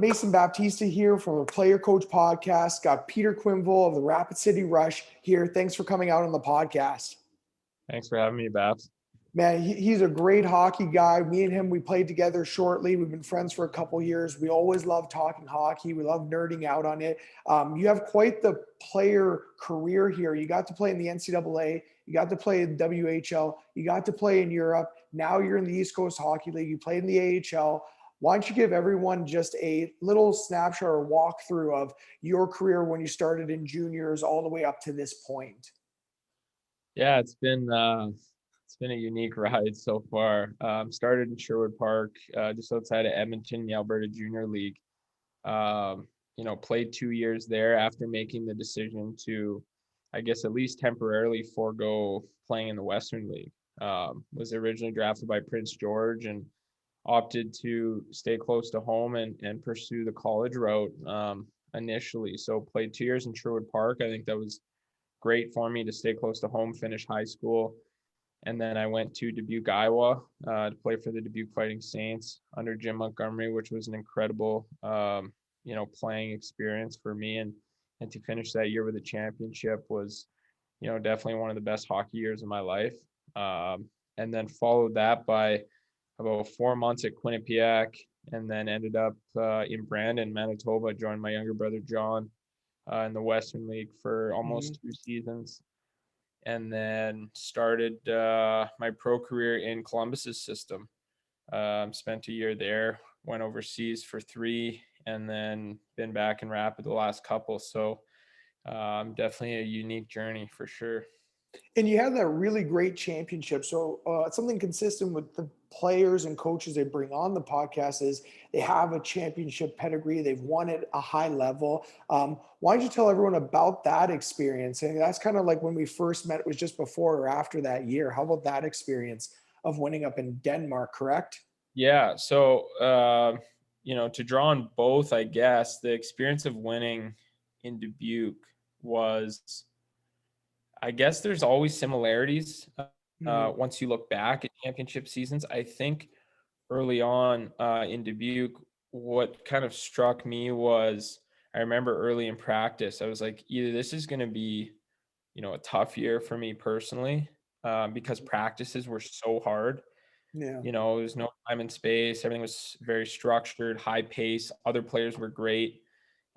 Mason Baptista here from the Player Coach Podcast. Got Peter Quenneville of the Rapid City Rush here. Thanks for coming out on the podcast. Thanks for having me, Babs. Man, he's a great hockey guy. Me and him, we played together shortly. We've been friends for a couple years. We always love talking hockey. We love nerding out on it. You have quite the player career here. You got to play in the NCAA. You got to play in WHL. You got to play in Europe. Now you're in the East Coast Hockey League. You played in the AHL. Why don't you give everyone just a little snapshot or walkthrough of your career when you started in juniors all the way up to this point? Yeah, it's been a unique ride so far. Started in Sherwood Park, just outside of Edmonton, the Alberta Junior League. Played 2 years there after making the decision to, I guess, at least temporarily forego playing in the Western League. Was originally drafted by Prince George and opted to stay close to home and pursue the college route initially. So played 2 years in Sherwood Park. I think that was great for me to stay close to home, finish high school. And then I went to Dubuque, Iowa to play for the Dubuque Fighting Saints under Jim Montgomery, which was an incredible, playing experience for me. And to finish that year with a championship was, definitely one of the best hockey years of my life. And then followed that by about 4 months at Quinnipiac, and then ended up in Brandon, Manitoba. Joined my younger brother, John, in the Western League for almost 2 seasons. And then started my pro career in Columbus's system. Spent a year there, went overseas for 3, and then been back in Rapid the last couple. So definitely a unique journey for sure. And you have that really great championship. So something consistent with the players and coaches they bring on the podcast is they have a championship pedigree. They've won at a high level. Why don't you tell everyone about that experience? And that's kind of like when we first met, it was just before or after that year. How about that experience of winning up in Denmark, correct? Yeah. So, to draw on both, I guess, the experience of winning in Dubuque was, I guess there's always similarities once you look back at championship seasons. I think early on in Dubuque, what kind of struck me was, I remember early in practice, I was like, either this is going to be, a tough year for me personally, because practices were so hard. Yeah. There was no time and space. Everything was very structured, high pace. Other players were great.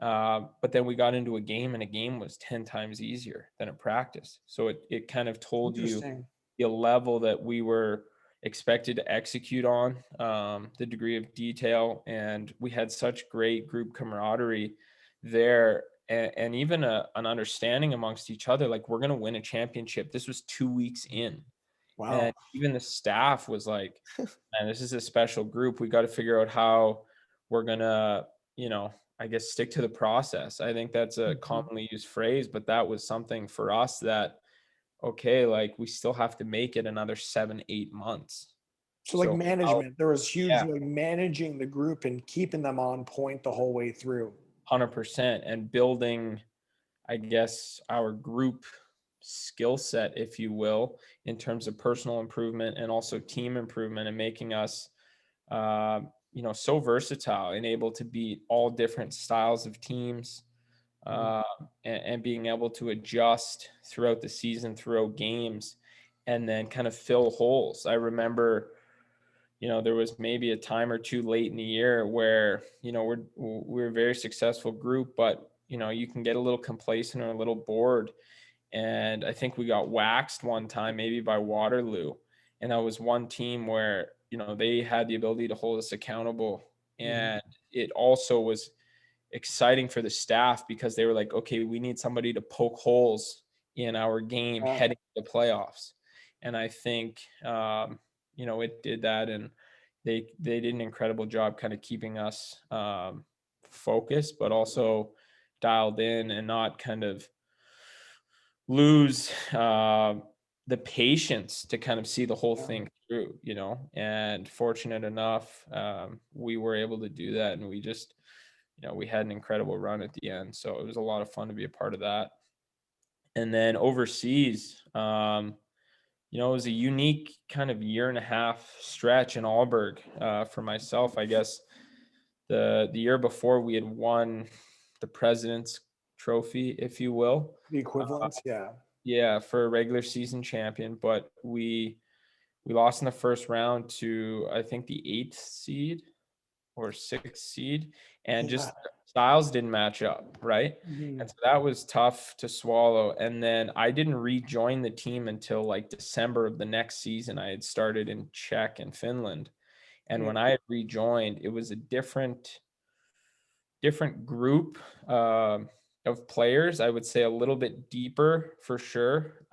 But then we got into a game, and a game was 10 times easier than a practice. So it kind of told you the level that we were expected to execute on, the degree of detail. And we had such great group camaraderie there, and even an understanding amongst each other, like, we're going to win a championship. This was 2 weeks in. Wow. And even the staff was like, man, this is a special group. We got to figure out how we're going to, I guess, stick to the process. I think that's a commonly used phrase, but that was something for us that, okay, like, we still have to make it another 7-8 months. So like management, there was huge, yeah, like managing the group and keeping them on point the whole way through. 100%. And building, I guess, our group skill set, if you will, in terms of personal improvement and also team improvement, and making us, so versatile and able to beat all different styles of teams, and being able to adjust throughout the season, throughout games, and then kind of fill holes. I remember, there was maybe a time or two late in the year where, we're a very successful group, but, you can get a little complacent or a little bored. And I think we got waxed one time, maybe by Waterloo. And that was one team where, they had the ability to hold us accountable. And it also was exciting for the staff because they were like, okay, we need somebody to poke holes in our game heading to the playoffs. And I think, it did that. And they did an incredible job kind of keeping us focused, but also dialed in, and not kind of lose the patience to kind of see the whole thing through, and fortunate enough, we were able to do that. And we just, we had an incredible run at the end. So it was a lot of fun to be a part of that. And then overseas, it was a unique kind of 1.5-year stretch in Aalborg for myself. I guess the year before we had won the President's Trophy, if you will. The equivalents, yeah. Yeah, for a regular season champion, but we lost in the first round to, I think, the 8th seed or 6th seed, and Yeah. just styles didn't match up, right? Mhm. And so that was tough to swallow. And then I didn't rejoin the team until like December of the next season. I had started in Czech and Finland. And Yeah. when I had rejoined, it was a different group of players. I would say a little bit deeper for sure.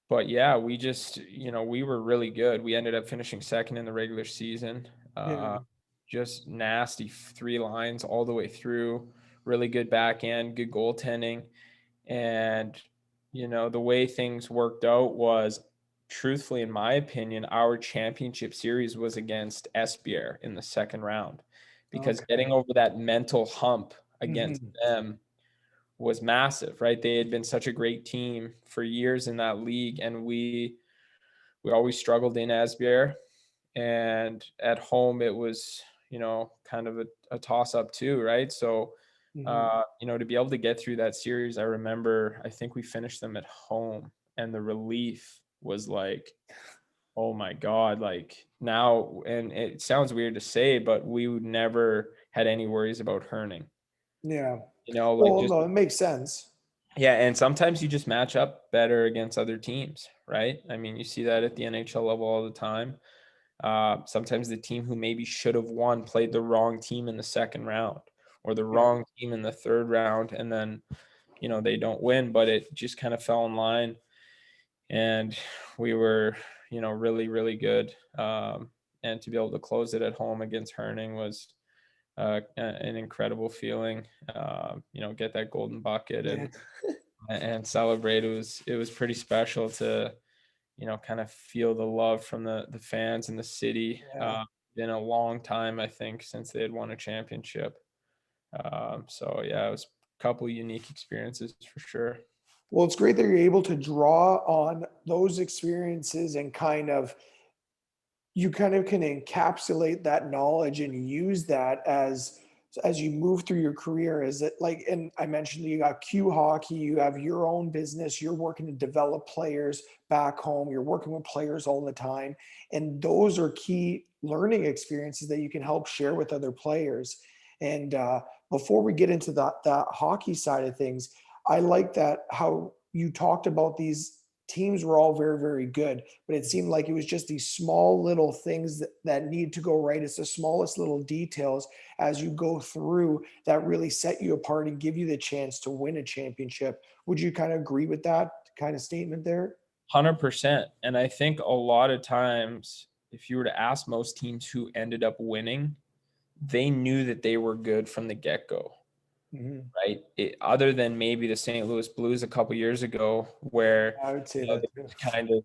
But yeah, we just, we were really good. We ended up finishing second in the regular season. Yeah. Just nasty 3 lines all the way through. Really good back end, good goaltending. And, the way things worked out was, truthfully, in my opinion, our championship series was against Esbjerg in the second round, because Okay. getting over that mental hump against Mhm. them was massive, right? They had been such a great team for years in that league, and we always struggled in Esbjerg, and at home it was, kind of a toss up too, right? So, Mhm. to be able to get through that series, I remember, I think we finished them at home, and the relief was like, oh my God, like now, and it sounds weird to say, but we would never had any worries about Herning, Yeah. like Well, just, no, it makes sense. yeah. And sometimes you just match up better against other teams, right? I mean, you see that at the NHL level all the time. Sometimes the team who maybe should have won played the wrong team in the second round, or the Yeah. wrong team in the third round, and then, they don't win, but it just kind of fell in line. And we were, really, really good. And to be able to close it at home against Herning was an incredible feeling. Get that golden bucket Yeah. and celebrate. It was pretty special to, kind of feel the love from the fans in the city. Yeah. Been a long time, I think, since they had won a championship. So yeah, it was a couple unique experiences for sure. Well, it's great that you're able to draw on those experiences and you kind of can encapsulate that knowledge and use that as you move through your career. Is it like, and I mentioned you got Q Hockey, you have your own business, you're working to develop players back home, you're working with players all the time, and those are key learning experiences that you can help share with other players. And before we get into that hockey side of things, I like that how you talked about these teams were all very, very good, but it seemed like it was just these small little things that need to go right. It's the smallest little details as you go through that really set you apart and give you the chance to win a championship. Would you kind of agree with that kind of statement there? 100%. And I think a lot of times, if you were to ask most teams who ended up winning, they knew that they were good from the get-go, Mhm. right? Other than maybe the St. Louis Blues a couple years ago, where, I would say that they too. just kind of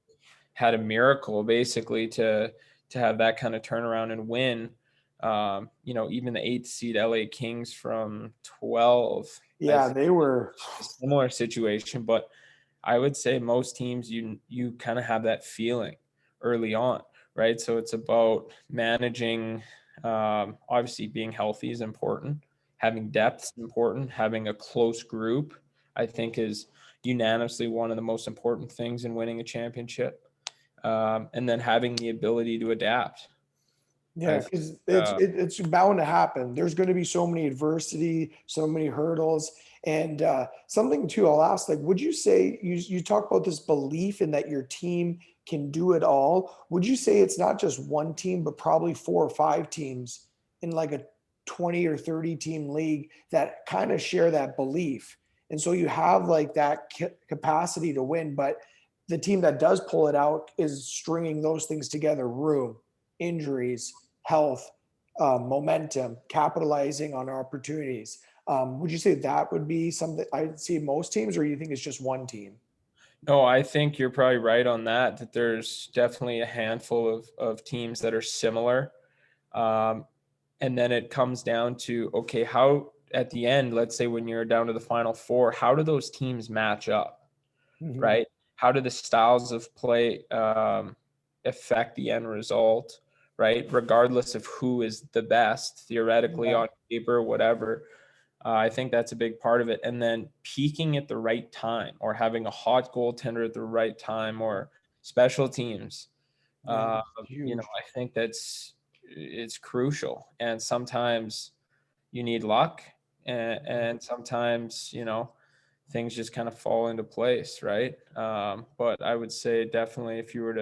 had a miracle basically to have that kind of turnaround and win. Even the 8th seed LA Kings from 12, I Yeah, think, they were. a similar situation. But I would say most teams, you kind of have that feeling early on, right? So it's about managing. Obviously, being healthy is important. Having depth is important. Having a close group, I think, is unanimously one of the most important things in winning a championship. And then having the ability to adapt. I Yeah, think, because uh, it's bound to happen. There's going to be so many adversity, so many hurdles, and something too. I'll ask, like, would you say you talk about this belief in that your team can do it all? Would you say it's not just one team, but probably 4 or 5 teams in like a 20 or 30 team league that kind of share that belief, and so you have like that capacity to win, but the team that does pull it out is stringing those things together: room, injuries, health, momentum, capitalizing on opportunities. Would you say that would be something I'd see most teams, or you think it's just one team? no, I think you're probably right on that. That there's definitely a handful of teams that are similar. Um, and then it comes down to, okay, how at the end, let's say when you're down to the final four, how do those teams match up, Mhm. right? How do the styles of play affect the end result, right? Regardless of who is the best, theoretically, Yeah. on paper, whatever. I think that's a big part of it. And then peaking at the right time, or having a hot goaltender at the right time, or special teams. Yeah, Uh, it's huge. I think it's crucial. And sometimes you need luck, and sometimes, things just kind of fall into place, right? But I would say definitely, if you were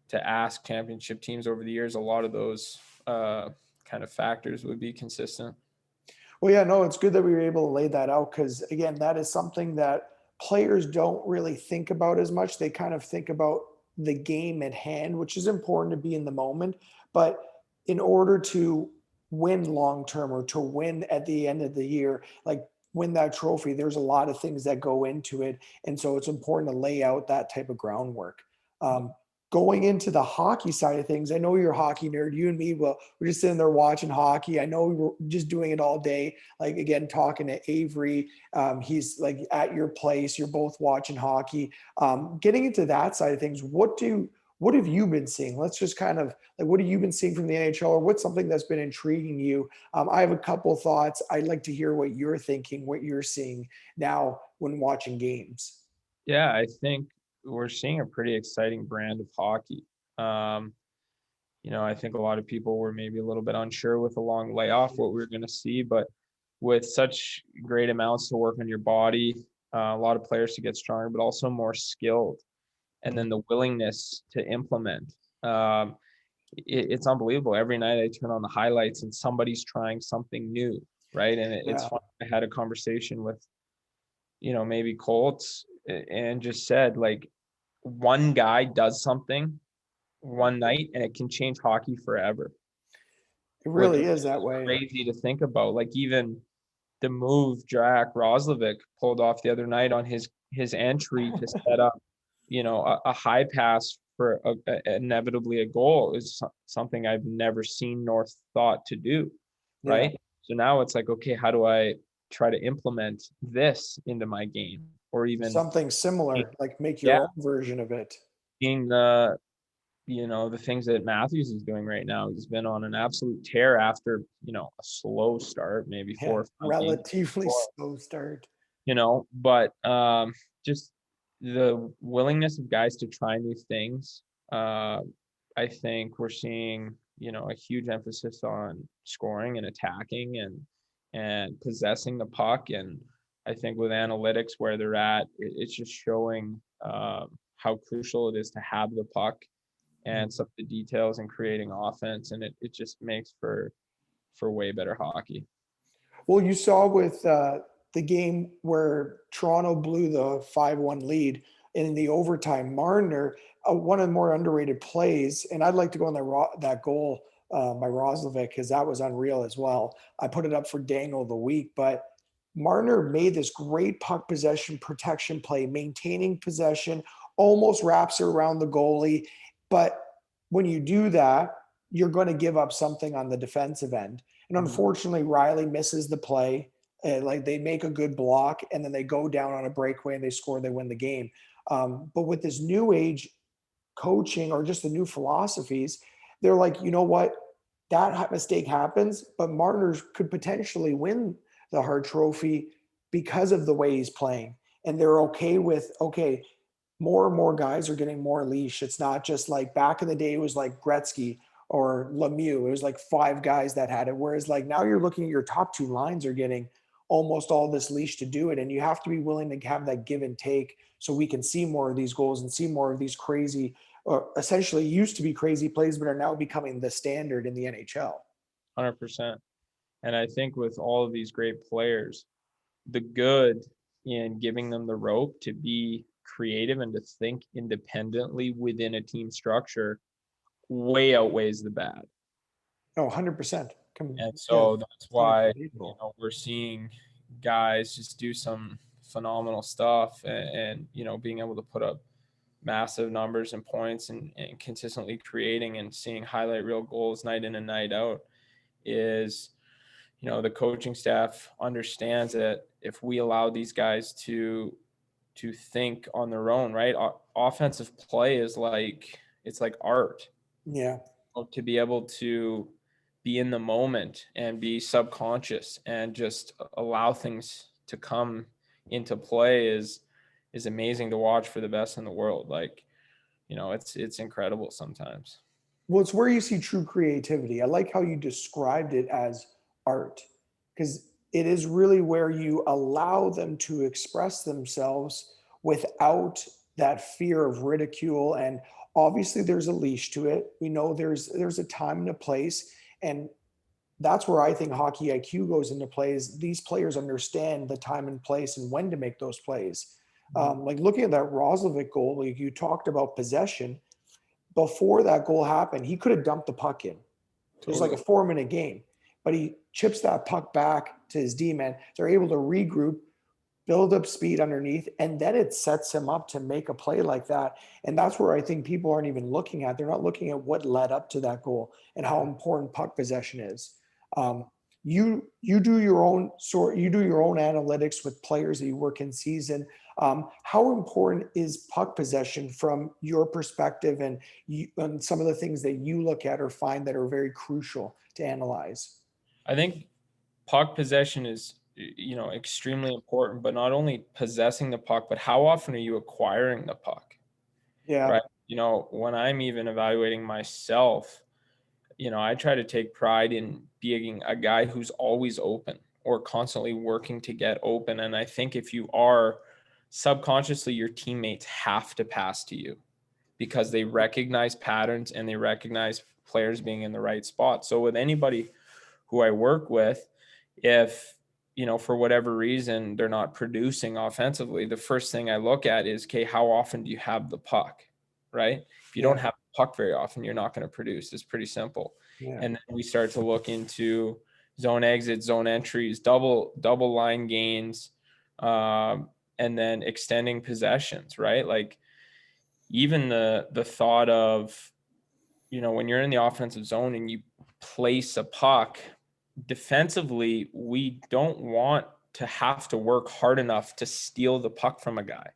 to ask championship teams over the years, a lot of those kind of factors would be consistent. Well, yeah, no, it's good that we were able to lay that out because, again, that is something that players don't really think about as much. They kind of think about the game at hand, which is important to be in the moment. But in order to win long term or to win at the end of the year, like win that trophy, there's a lot of things that go into it. And so it's important to lay out that type of groundwork. Um, Going into the hockey side of things, I know you're a hockey nerd. You and me, well, we're just sitting there watching hockey. I know we were just doing it all day. Like, again, talking to Avery, he's like at your place. You're both watching hockey. Getting into that side of things, what have you been seeing? Let's just kind of like, what have you been seeing from the NHL, or what's something that's been intriguing you? I have a couple of thoughts. I'd like to hear what you're thinking, what you're seeing now when watching games. Yeah, I think we're seeing a pretty exciting brand of hockey. Um, I think a lot of people were maybe a little bit unsure with a long layoff what we were going to see, but with such great amounts to work on your body, a lot of players to get stronger, but also more skilled, and then the willingness to implement. It's unbelievable. Every night I turn on the highlights and somebody's trying something new, right? And it's Yeah. fun. I had a conversation with, maybe Colts, and just said, like, one guy does something one night and it can change hockey forever, It which really is that is way. crazy to think about. Like, even the move Jack Roslovic pulled off the other night on his entry to set up, a high pass for inevitably a goal is something I've never seen nor thought to do, Yeah. right? So now it's like, okay, how do I try to implement this into my game, or even, Something similar, like make yeah, your own version of it. being the things that Matthews is doing right now. He's been on an absolute tear after, a slow start, maybe four Yeah, or five games relatively before, slow start. but just the willingness of guys to try new things. Uh, I think we're seeing, a huge emphasis on scoring and attacking, and possessing the puck. And I think with analytics where they're at, it's just showing how crucial it is to have the puck and some of the details in creating offense. And it just makes for way better hockey. Well, you saw with the game where Toronto blew the 5-1 lead in the overtime, Marner, one of the more underrated plays, and I'd like to go on that goal by Roslovic because that was unreal as well. I put it up for Dangle of the week, but Marner made this great puck possession protection play, maintaining possession, almost wraps her around the goalie. But when you do that, you're going to give up something on the defensive end. And Mhm. unfortunately, Riley misses the play. Like they make a good block and then they go down on a breakaway and they score, they win the game. But with this new age coaching or just the new philosophies, they're like, you know what? That mistake happens, but Marner could potentially win the Hart Trophy because of the way he's playing. And they're okay with, okay, more and more guys are getting more leash. It's not just like back in the day, it was like Gretzky or Lemieux. It was like five guys that had it. Whereas like now you're looking at your top two lines are getting almost all this leash to do it. And you have to be willing to have that give and take so we can see more of these goals and see more of these crazy, or essentially used to be crazy plays, but are now becoming the standard in the NHL. 100%. And I think with all of these great players, the good in giving them the rope to be creative and to think independently within a team structure way outweighs the bad. Oh, 100%. And Yeah, so that's it's why, unbelievable. we're seeing guys just do some phenomenal stuff, and being able to put up massive numbers and points, and consistently creating and seeing highlight reel goals night in and night out is, the coaching staff understands that if we allow these guys to think on their own, right? Offensive play is like, it's like art. Yeah. to be able to be in the moment and be subconscious and just allow things to come into play is amazing to watch for the best in the world. Like, it's incredible sometimes. Well, it's where you see true creativity. I like how you described it as art, because it is really where you allow them to express themselves without that fear of ridicule. And obviously, there's a leash to it. We know there's a time and a place, and that's where I think hockey IQ goes into play. Is these players understand the time and place and when to make those plays. Like looking at that Roslovic goal, like you talked about possession before that goal happened, he could have dumped the puck in. It was like a Totally. 4-minute game, but he chips that puck back to his D man. They're able to regroup, build up speed underneath, and then it sets him up to make a play like that. And that's where I think people aren't even looking at. They're not looking at what led up to that goal and how important puck possession is. Um, you do your own analytics with players that you work in season. How important is puck possession from your perspective, and some of the things that you look at or find that are very crucial to analyze? I think puck possession is, extremely important, but not only possessing the puck, but how often are you acquiring the puck, Yeah, right? When I'm even evaluating myself, I try to take pride in being a guy who's always open or constantly working to get open. And I think if you are, subconsciously, your teammates have to pass to you because they recognize patterns and they recognize players being in the right spot. So with anybody who I work with, if, for whatever reason, they're not producing offensively, the first thing I look at is, okay, how often do you have the puck, right? If you don't yeah, have the puck very often, you're not going to produce. It's pretty simple. yeah. And then we start to look into zone exits, zone entries, double line gains, and then extending possessions, right? Like even the thought of, when you're in the offensive zone and you place a puck defensively, we don't want to have to work hard enough to steal the puck from a guy.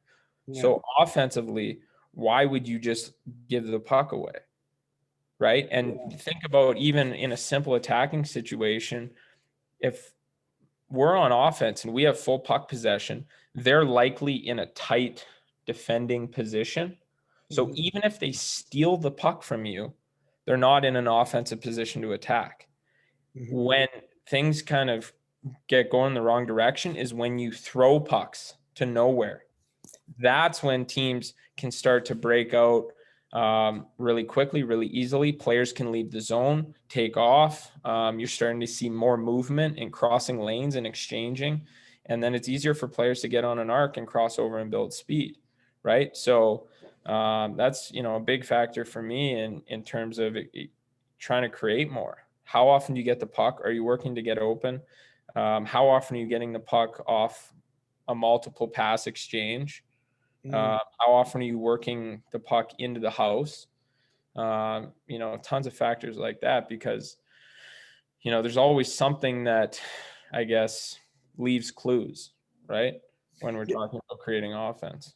Yeah. So offensively, why would you just give the puck away? Right. And Yeah. think about even in a simple attacking situation, if we're on offense and we have full puck possession, they're likely in a tight defending position. So Mhm. even if they steal the puck from you, they're not in an offensive position to attack. Mhm. When things kind of get going the wrong direction is when you throw pucks to nowhere. That's when teams can start to break out really quickly, really easily. Players can leave the zone, take off. You're starting to see more movement and crossing lanes and exchanging. And then it's easier for players to get on an arc and cross over and build speed, right? So that's, a big factor for me in terms of trying to create more. How often do you get the puck? Are you working to get open? How often are you getting the puck off a multiple pass exchange? Mhm. How often are you working the puck into the house? Tons of factors like that because, there's always something that I guess leaves clues, right? When we're Yeah. talking about creating offense.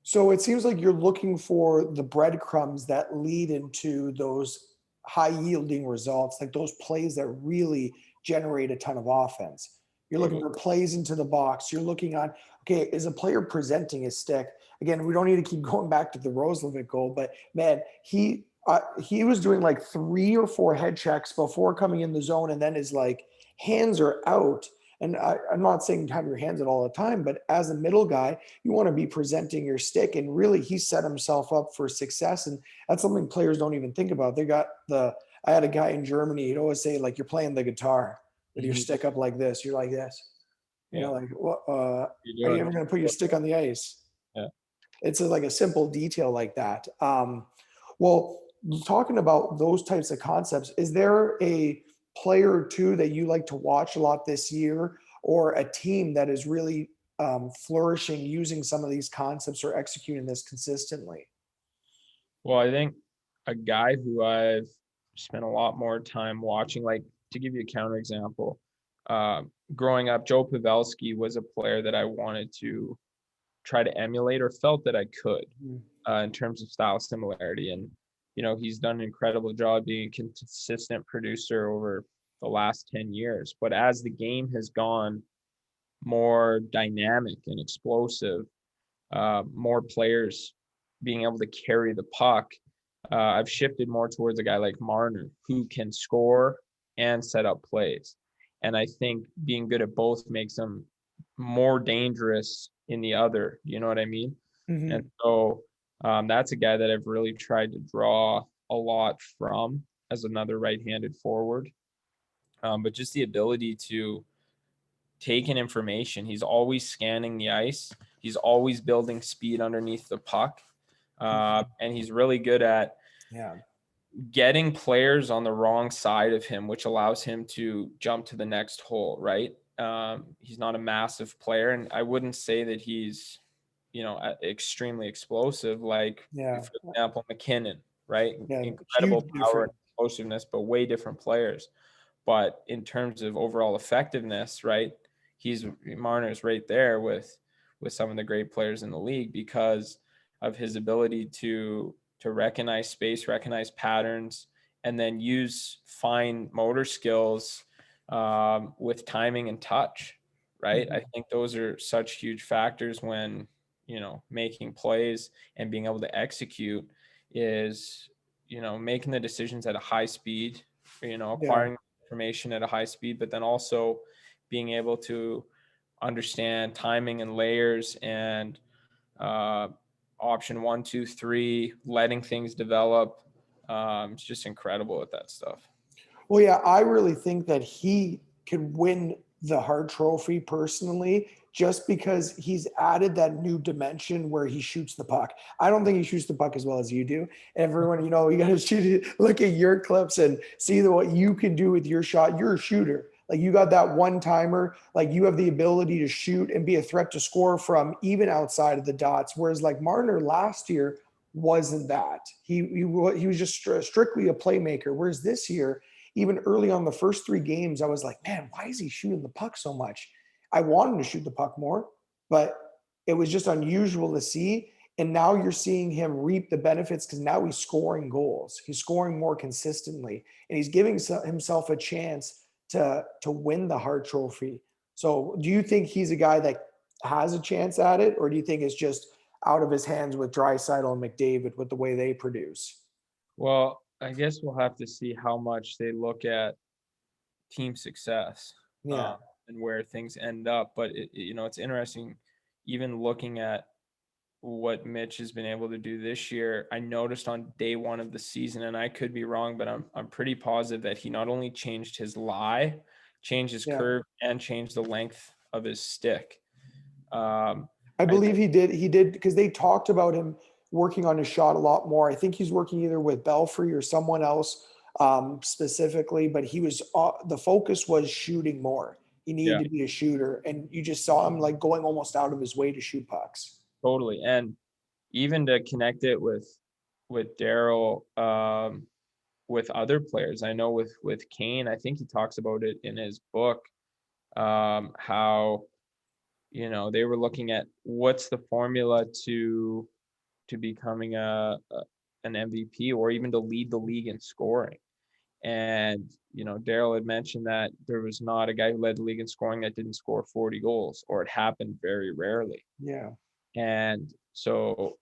So it seems like you're looking for the breadcrumbs that lead into those high yielding results, like those plays that really generate a ton of offense. You're looking Totally. for plays into the box. You're looking on, okay, is a player presenting his stick? Again, we don't need to keep going back to the Roslovic goal, but man, he was doing like 3 or 4 head checks before coming in the zone, and then his like hands are out. And I'm not saying have your hands out all the time, but as a middle guy, you want to be presenting your stick, and really he set himself up for success. And that's something players don't even think about. I had a guy in Germany, he'd always say, like, you're playing the guitar with your Mhm. stick up like this, you're like this, Yeah. like, what, You're are you doing. ever going to put your stick on the ice? Yeah. It's like a simple detail like that. Well, talking about those types of concepts, is there a player or two that you like to watch a lot this year, or a team that is really flourishing using some of these concepts or executing this consistently? Well, I think a guy who I've spent a lot more time watching, like to give you a counterexample, growing up, Joe Pavelski was a player that I wanted to try to emulate or felt that I could Mm. in terms of style similarity. And, he's done an incredible job being a consistent producer over the last 10 years. But as the game has gone more dynamic and explosive, more players being able to carry the puck, I've shifted more towards a guy like Marner who can score and set up plays. And I think being good at both makes him more dangerous in the other. You know what I mean? And Mhm. so that's a guy that I've really tried to draw a lot from as another right-handed forward. But just the ability to take in information. He's always scanning the ice. He's always building speed underneath the puck. And he's really good at Yeah. getting players on the wrong side of him, which allows him to jump to the next hole, right? He's not a massive player, and I wouldn't say that he's, extremely explosive, like, Yeah. for example, McKinnon, right? Yeah. Incredible Huge power and difference. explosiveness, but way different players. But in terms of overall effectiveness, right, Marner's right there with some of the great players in the league because of his ability to recognize space, recognize patterns, and then use fine motor skills with timing and touch. Right, I Mhm. think those are such huge factors when making plays and being able to execute is making the decisions at a high speed, Yeah. acquiring information at a high speed, but then also being able to understand timing and layers and uh, option 1, 2, 3, letting things develop. It's just incredible with that stuff. Well, yeah, I really think that he could win the Hart Trophy personally, just because he's added that new dimension where he shoots the puck. I don't think he shoots the puck as well as you do. Everyone, you got to shoot it, look at your clips and see what you can do with your shot. You're a shooter. Like you got that one timer, like you have the ability to shoot and be a threat to score from even outside of the dots. Whereas like Marner last year wasn't that. He was just strictly a playmaker. Whereas this year, even early on the first 3 games, I was like, man, why is he shooting the puck so much? I want him to shoot the puck more, but it was just unusual to see. And now you're seeing him reap the benefits because now he's scoring goals. He's scoring more consistently, and he's giving himself a chance to win the Hart Trophy. So, do you think he's a guy that has a chance at it, or do you think it's just out of his hands with Draisaitl and McDavid with the way they produce? Well, I guess we'll have to see how much they look at team success Yeah, and where things end up. But it's interesting, even looking at what Mitch has been able to do this year. I noticed on day one of the season, and I could be wrong, but I'm pretty positive that he not only changed his lie, changed his yeah. curve, and changed the length of his stick. Um, I I believe he did. He did because they talked about him working on his shot a lot more. I think he's working either with Belfry or someone else specifically, but he was the focus was shooting more. He yeah, needed to be a shooter, and you just saw him like going almost out of his way to shoot pucks. totally. And even to connect it with Daryl, with other players, I know with Kane, I think he talks about it in his book, how they were looking at what's the formula to becoming an MVP or even to lead the league in scoring. And Daryl had mentioned that there was not a guy who led the league in scoring that didn't score 40 goals, or it happened very rarely. Yeah. And so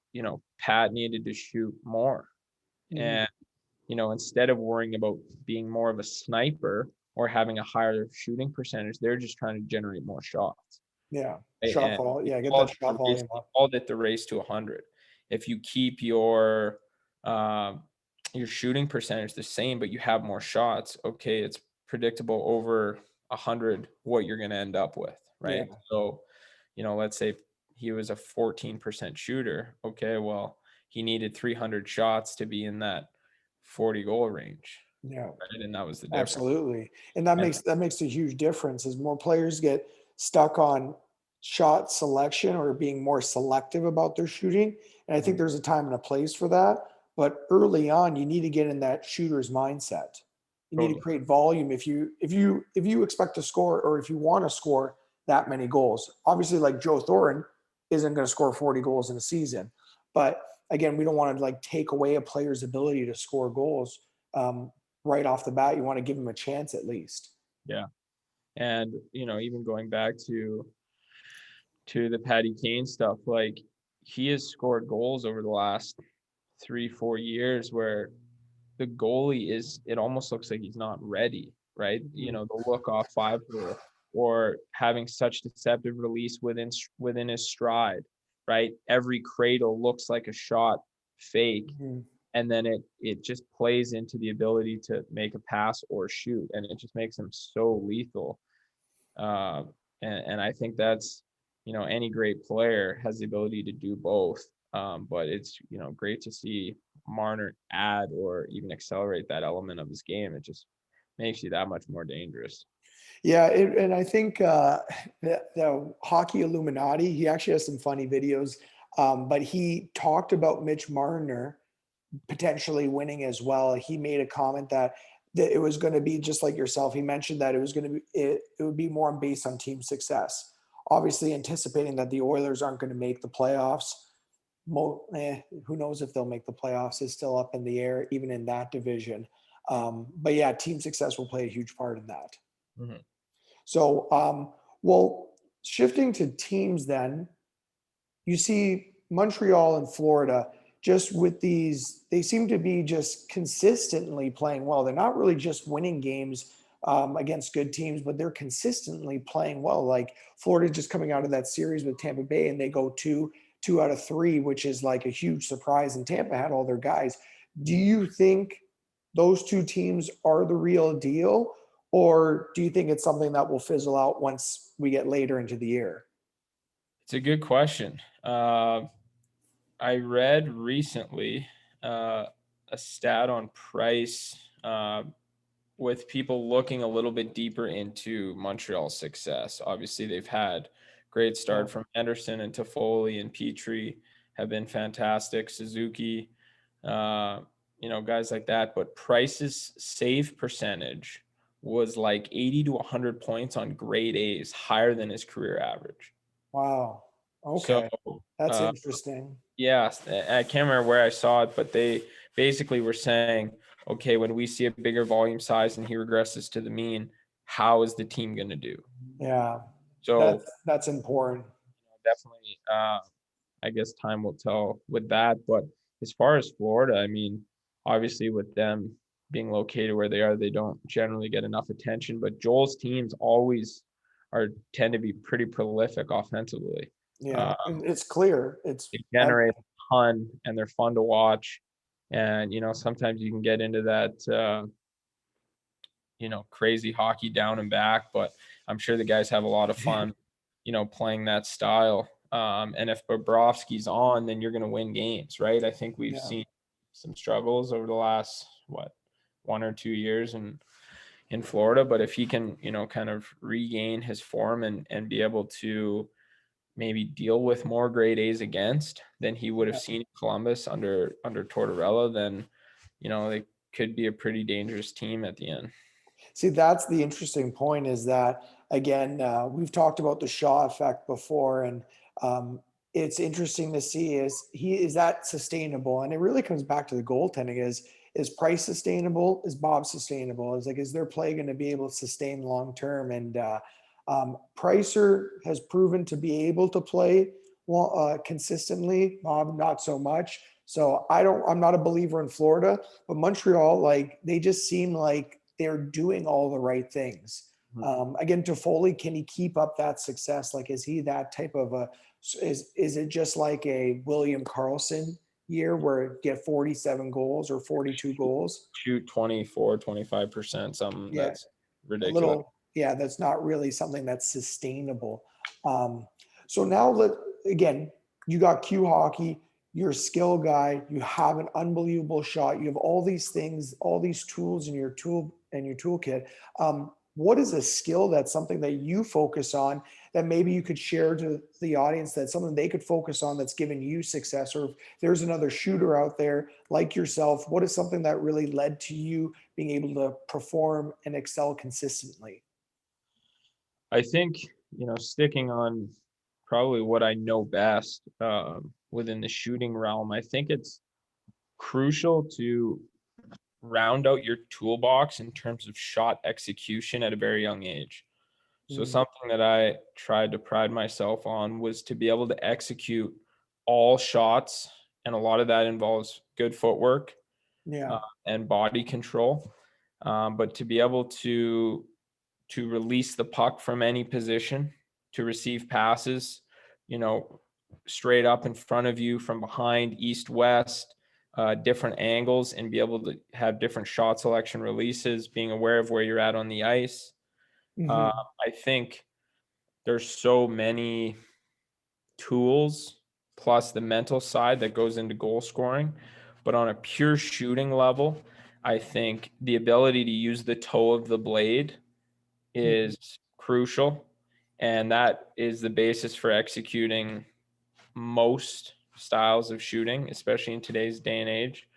Pat needed to shoot more. Mhm. And instead of worrying about being more of a sniper or having a higher shooting percentage, they're just trying to generate more shots. Yeah. Right? Shot And vol. they Yeah. Get called that it the shot race. volume They up. called it the race to 100. If you keep um, your shooting percentage the same, but you have more shots, okay, it's predictable over 100 what you're going to end up with, Yeah. right? So, let's say he was a 14% shooter. Okay, well, he needed 300 shots to be in that 40 goal range, Yeah. right? And that was the difference. Absolutely. And that And makes a huge difference as more players get stuck on shot selection or being more selective about their shooting. And I think there's a time and a place for that. But early on, you need to get in that shooter's mindset. You need to totally, create volume if you expect to score or if you want to score that many goals. Obviously, like Joe Thornton isn't going to score 40 goals in a season, but again, we don't want to like take away a player's ability to score goals right off the bat. You want to give him a chance at least. Yeah. And, even going back to the Patty Kane stuff, like he has scored goals over the last 3-4 years where the goalie it almost looks like he's not ready, right? The look off 5-hole or having such deceptive release within his stride, right? Every cradle looks like a shot fake. Mhm. And then it just plays into the ability to make a pass or shoot. And it just makes him so lethal. And I think that's, any great player has the ability to do both. But it's, great to see Marner add or even accelerate that element of his game. It just makes you that much more dangerous. Yeah, and I think the hockey Illuminati, he actually has some funny videos, but he talked about Mitch Marner potentially winning as well. He made a comment that it was going to be just like yourself. He mentioned that it was going to be it would be more based on team success. Obviously, anticipating that the Oilers aren't going to make the playoffs. Who knows if they'll make the playoffs is still up in the air, even in that division. But yeah, team success will play a huge part in that. Mhm. So, well, shifting to teams then, you see Montreal and Florida just with these, they seem to be just consistently playing well. They're not really just winning games against good teams, but they're consistently playing well. Like Florida just coming out of that series with Tampa Bay and they go two out of three, which is like a huge surprise. And Tampa had all their guys. Do you think those two teams are the real deal? Or do you think it's something that will fizzle out once we get later into the year? It's a good question. I read recently a stat on Price with people looking a little bit deeper into Montreal's success. Obviously, they've had great Yeah. start from Anderson and Toffoli and Petrie have been fantastic. Suzuki, guys like that. But Price's save percentage was like 80 to 100 points on grade A's, higher than his career average. Wow. So, Okay. That's uh, interesting. yeah, I can't remember where I saw it, but they basically were saying, okay, when we see a bigger volume size and he regresses to the mean, how is the team going to do? Yeah. So That's important. definitely, I guess time will tell with that. But as far as Florida, I mean, obviously with them being located where they are, they don't generally get enough attention. But Joel's teams always tend to be pretty prolific offensively. Yeah. Uh, And it's clear. they generate a ton and they're fun to watch. And, sometimes you can get into that, crazy hockey down and back, but I'm sure the guys have a lot of fun, playing that style. And if Bobrovsky's on, then you're going to win games, right? I think we've Yeah. seen some struggles over the last, 1 or 2 years in Florida, but if he can, kind of regain his form and be able to maybe deal with more grade A's against than he would have Yeah. seen Columbus under Tortorella, then they could be a pretty dangerous team at the end. See, that's the interesting point is that, again, we've talked about the Shaw effect before, and it's interesting to see is that sustainable? And it really comes back to the goaltending is Price sustainable? Is Bob sustainable? Is their play going to be able to sustain long term? And Pricer has proven to be able to play consistently. Bob, not so much. So I'm not a believer in Florida, but Montreal, like they just seem like they're doing all the right things. Again, Toffoli, can he keep up that success? Like, is he that type of is it just like a William Karlsson year where get 47 goals or 42 goals? Shoot 24, 25%, something Yeah, that's a ridiculous. little, yeah, that's not really something that's sustainable. Um, so now again, you got Q hockey, you're a skill guy, you have an unbelievable shot, you have all these things, all these tools in your toolkit. What is a skill that's something that you focus on that maybe you could share to the audience that's something they could focus on that's giving you success? Or if there's another shooter out there like yourself, what is something that really led to you being able to perform and excel consistently? I think, sticking on probably what I know best within the shooting realm. I think it's crucial to round out your toolbox in terms of shot execution at a very young age. So Mm, something that I tried to pride myself on was to be able to execute all shots, and a lot of that involves good footwork yeah. and body control. But to be able to release the puck from any position, to receive passes, you know, straight up in front of you, from behind, east, west, different angles, and be able to have different shot selection releases, being aware of where you're at on the ice. Hmm. I think there's so many tools plus the mental side that goes into goal scoring. But on a pure shooting level, I think the ability to use the toe of the blade Hmm. is crucial. And that is the basis for executing most styles of shooting, especially in today's day and age.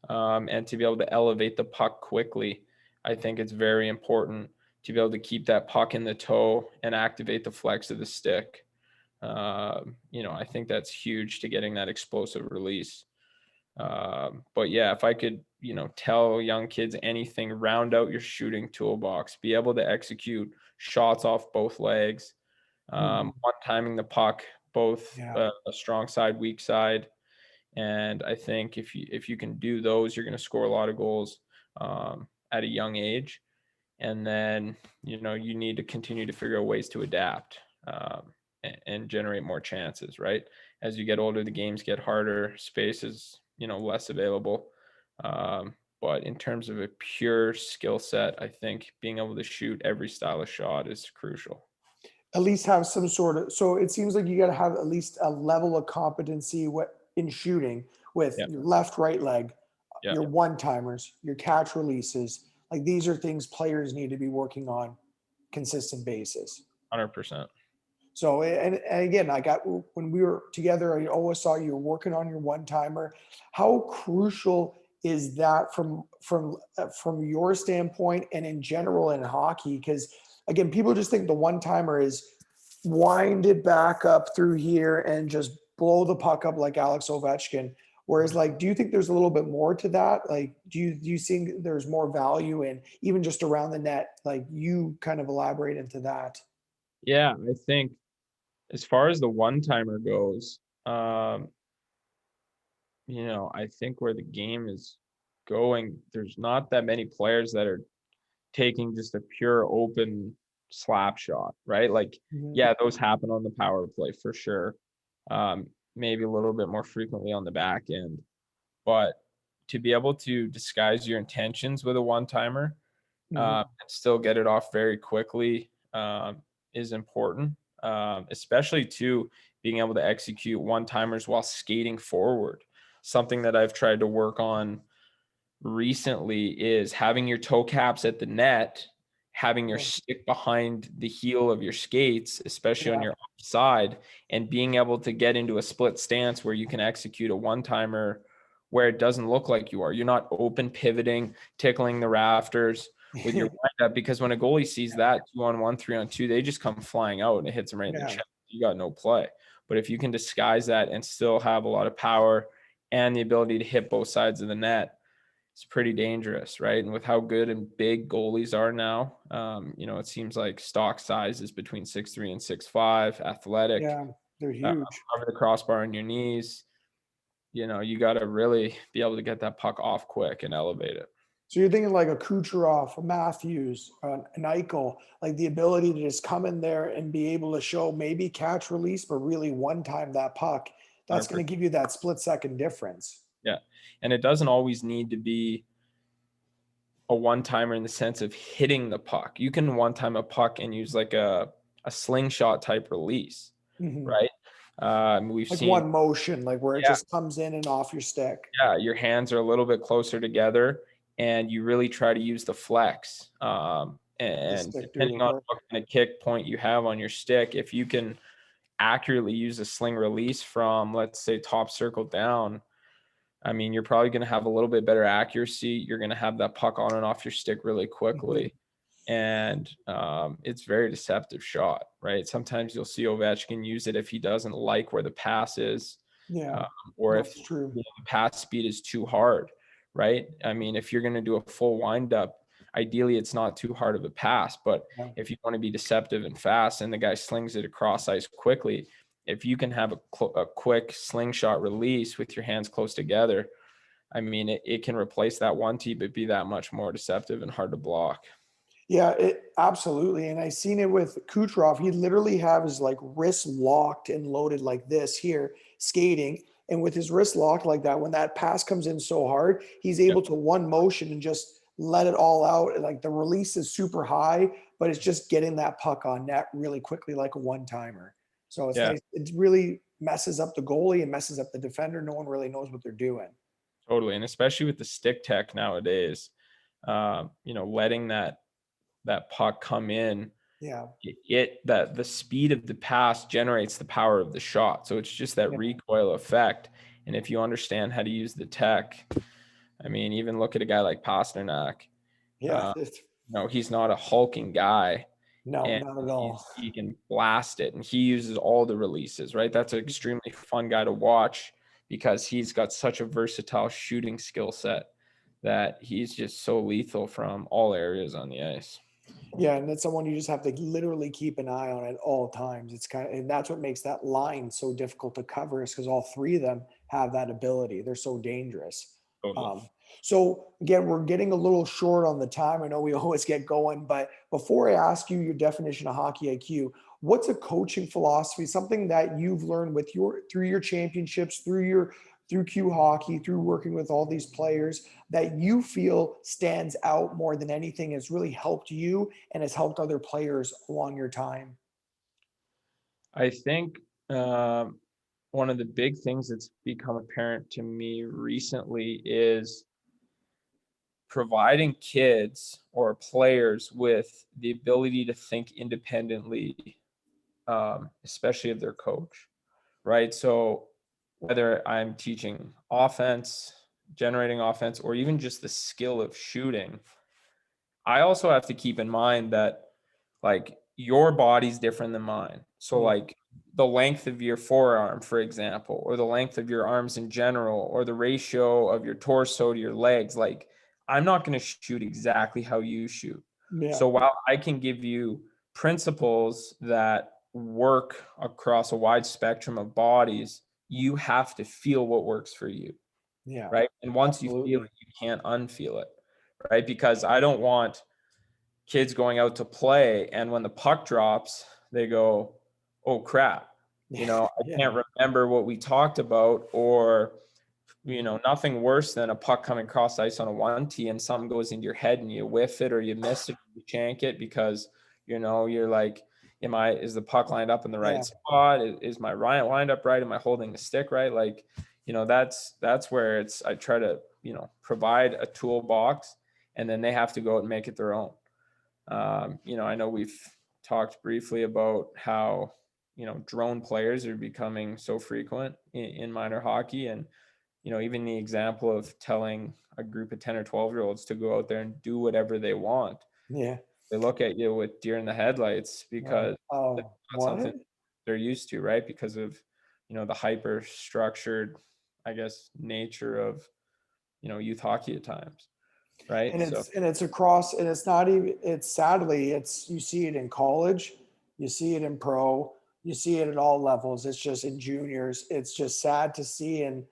And to be able to elevate the puck quickly, I think it's very important to be able to keep that puck in the toe and activate the flex of the stick. I think that's huge to getting that explosive release. But yeah, if I could, tell young kids anything, round out your shooting toolbox, be able to execute shots off both legs, Hmm. one timing the puck, both Yeah. a strong side, weak side. And I think if you can do those, you're going to score a lot of goals at a young age. And then you need to continue to figure out ways to adapt and generate more chances. Right, as you get older, the games get harder, space is less available. But in terms of a pure skill set, I think being able to shoot every style of shot is crucial. At least have some sort of, so it seems like you got to have at least a level of competency in shooting with Yeah, your left, right leg, yeah, your one timers, your catch releases. Like these are things players need to be working on consistent basis. 100%. So, and again, I got, when we were together, I always saw you were working on your one timer. How crucial is that from your standpoint and in general in hockey? Because again, people just think the one timer is wind it back up through here and just blow the puck up like Alex Ovechkin. Whereas, like, do you think there's a little bit more to that? Like, do you think there's more value in even just around the net? Like, you kind of elaborate into that. Yeah, I think as far as the one timer goes, I think where the game is going, there's not that many players that are taking just a pure open slap shot, right? Like, Mhm. yeah, those happen on the power play for sure. Maybe a little bit more frequently on the back end, but to be able to disguise your intentions with a one timer Mhm. and still get it off very quickly is important, especially to being able to execute one timers while skating forward. Something that I've tried to work on recently is having your toe caps at the net, having your Cool. stick behind the heel of your skates, especially on Yeah. your side, and being able to get into a split stance where you can execute a one timer where it doesn't look like you are. You're not open pivoting, tickling the rafters with your windup, because when a goalie sees that 2-on-1, 3-on-2, they just come flying out and it hits them right in the Yeah. chest. You got no play. But if you can disguise that and still have a lot of power and the ability to hit both sides of the net, it's pretty dangerous, right? And with how good and big goalies are now, it seems like stock size is between 6'3" and 6'5", athletic, Yeah. They're huge. cover the crossbar on your knees. You got to really be able to get that puck off quick and elevate it. So you're thinking like a Kucherov, a Matthews, an Eichel, like the ability to just come in there and be able to show maybe catch release, but really one time that puck. That's going 100%. to give you that split second difference. Yeah. And it doesn't always need to be a one timer in the sense of hitting the puck. You can one time a puck and use like a slingshot type release, Mhm. right? We've Like seen, one motion, like where it yeah, just comes in and off your stick. yeah, your hands are a little bit closer together and you really try to use the flex. The And stick do the depending on work. what kind of kick point you have on your stick, if you can accurately use a sling release from, let's say, top circle down, I mean, you're probably going to have a little bit better accuracy. You're going to have that puck on and off your stick really Mhm. quickly. And it's very deceptive shot, right? Sometimes you'll see Ovechkin use it if he doesn't like where the pass is, Yeah, um, or no, if it's true. the pass speed is too hard, right? I mean, if you're going to do a full windup, ideally it's not too hard of a pass, but Yeah. if you want to be deceptive and fast and the guy slings it across ice quickly, if you can have a quick slingshot release with your hands close together, I mean, it can replace that 1T, but be that much more deceptive and hard to block. Yeah, it absolutely. And I seen it with Kucherov. He literally have his like wrist locked and loaded like this here, skating. And with his wrist locked like that, when that pass comes in so hard, he's Yep. able to one motion and just let it all out. And like the release is super high, but it's just getting that puck on net really quickly, like a one timer. So it's Yeah, nice. It really messes up the goalie and messes up the defender. No one really knows what they're doing. totally. And especially with the stick tech nowadays, letting that puck come in, Yeah. that the speed of the pass generates the power of the shot. So it's just that Yeah. recoil effect. And if you understand how to use the tech, I mean, even look at a guy like Pasternak. Yeah. Uh, he's not a hulking guy, No, and not at all. he can blast it, and he uses all the releases, right? That's an extremely fun guy to watch because he's got such a versatile shooting skill set that he's just so lethal from all areas on the ice. Yeah, and it's someone you just have to literally keep an eye on at all times. It's kind of, and that's what makes that line so difficult to cover, is because all three of them have that ability. They're so dangerous. Totally. So again, we're getting a little short on the time. I know we always get going, but before I ask you your definition of hockey IQ, what's a coaching philosophy, something that you've learned with your through your championships, through Q hockey, through working with all these players, that you feel stands out more than anything, has really helped you and has helped other players along your time? I think one of the big things that's become apparent to me recently is providing kids or players with the ability to think independently, especially of their coach, right? So whether I'm teaching offense, generating offense, or even just the skill of shooting, I also have to keep in mind that like your body's different than mine. So Yeah, like the length of your forearm, for example, or the length of your arms in general, or the ratio of your torso to your legs, like I'm not going to shoot exactly how you shoot. yeah, So while I can give you principles that work across a wide spectrum of bodies, you have to feel what works for you, yeah, right? And once you feel absolutely. it, you can't unfeel it, right? Because I don't want kids going out to play and when the puck drops they go, oh crap, I Yeah, can't remember what we talked about, or nothing worse than a puck coming across ice on a 1T and something goes into your head and you whiff it or you miss it, you shank it because you're like, is the puck lined up in the yeah, right spot, is my Ryan lined up right, am I holding the stick right, like that's where I try to provide a toolbox and then they have to go out and make it their own. I know we've talked briefly about how, drone players are becoming so frequent in minor hockey. And, even the example of telling a group of 10 or 12-year-olds to go out there and do whatever they want. yeah. They look at you with deer in the headlights Right. because that's Oh, not something what? they're used to, right? Because of, the hyper structured, I guess, nature of, youth hockey at times. Right. And So it's across, and it's not even, it's sadly, it's, you see it in college, you see it in pro, you see it at all levels. It's just in juniors. It's just sad to see. And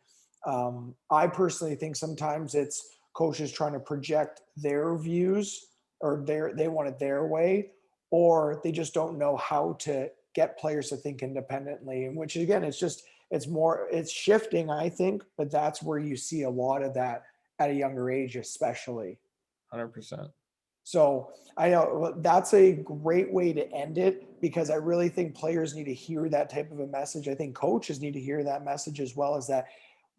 I personally think sometimes it's coaches trying to project their views, or they want it their way, or they just don't know how to get players to think independently. And which again, it's shifting, I think, but that's where you see a lot of that at a younger age, especially. 100%. So I know that's a great way to end it, because I really think players need to hear that type of a message. I think coaches need to hear that message as well, as that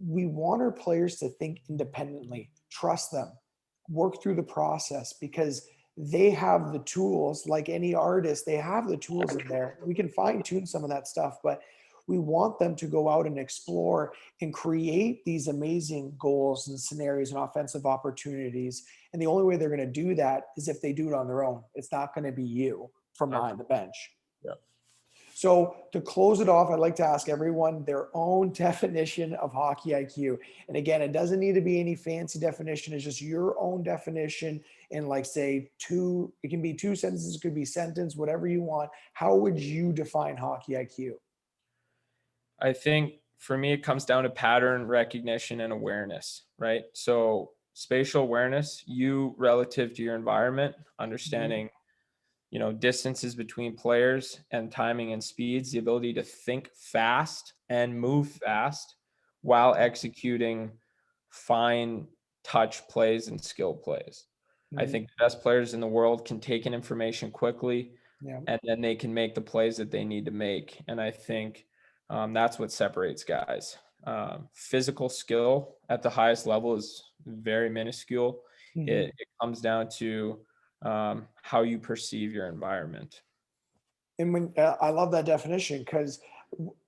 we want our players to think independently, trust them, work through the process, because they have the tools. Like any artist, they have the tools in there. We can fine tune some of that stuff, but We want them to go out and explore and create these amazing goals and scenarios and offensive opportunities. And the only way they're going to do that is if they do it on their own. It's not going to be you from behind the bench. Yeah. So to close it off, I'd like to ask everyone their own definition of hockey IQ. And again, it doesn't need to be any fancy definition. It's just your own definition in, like, say it can be 2 sentences, it could be sentence, whatever you want. How would you define hockey IQ? I think for me, it comes down to pattern recognition and awareness, right? So spatial awareness, you relative to your environment, understanding, distances between players and timing and speeds, the ability to think fast and move fast while executing fine touch plays and skill plays. I Mhm. think the best players in the world can take in information quickly, Yeah. and then they can make the plays that they need to make. And I think that's what separates guys. Physical skill at the highest level is very minuscule. Mhm. It comes down to how you perceive your environment. And when I love that definition, because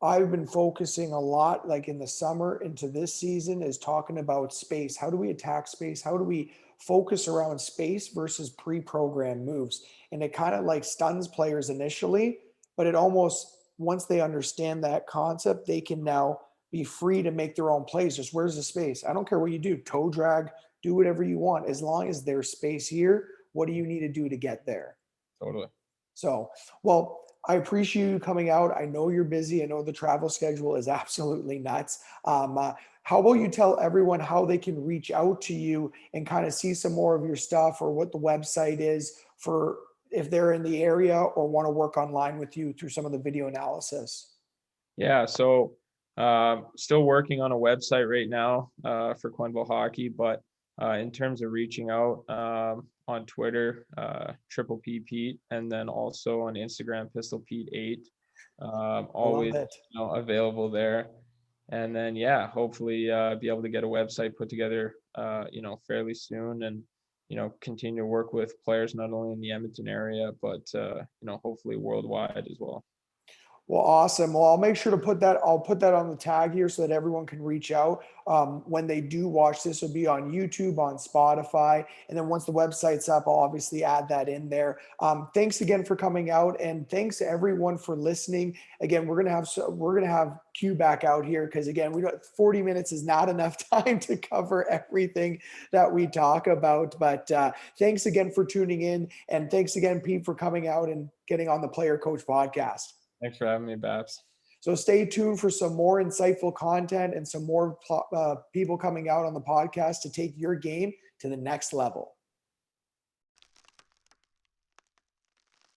I've been focusing a lot, like in the summer into this season, is talking about space. How do we attack space? How do we focus around space versus pre-programmed moves? And it kind of like stuns players initially, but it almost, once they understand that concept, they can now be free to make their own plays. Just where's the space? I don't care what you do, toe drag, do whatever you want, as long as there's space here. What do you need to do to get there? Totally. So, well, I appreciate you coming out. I know you're busy. I know the travel schedule is absolutely nuts. How about you tell everyone how they can reach out to you and kind of see some more of your stuff, or what the website is for if they're in the area or want to work online with you through some of the video analysis? Yeah. So still working on a website right now for Quenneville Hockey, but in terms of reaching out on Twitter, Triple P Pete, and then also on Instagram, Pistol Pete 8. I love Always it. available there. And then hopefully be able to get a website put together fairly soon, and continue to work with players not only in the Edmonton area but hopefully worldwide as well. Well, awesome. Well, I'll make sure to put that. I'll put that on the tag here so that everyone can reach out when they do watch this. It'll be on YouTube, on Spotify, and then once the website's up, I'll obviously add that in there. Thanks again for coming out, and thanks to everyone for listening. Again, we're gonna have Q back out here because again, 40 minutes is not enough time to cover everything that we talk about. But thanks again for tuning in, and thanks again, Pete, for coming out and getting on the Player Coach podcast. Thanks for having me, Babs. So stay tuned for some more insightful content and some more people coming out on the podcast to take your game to the next level.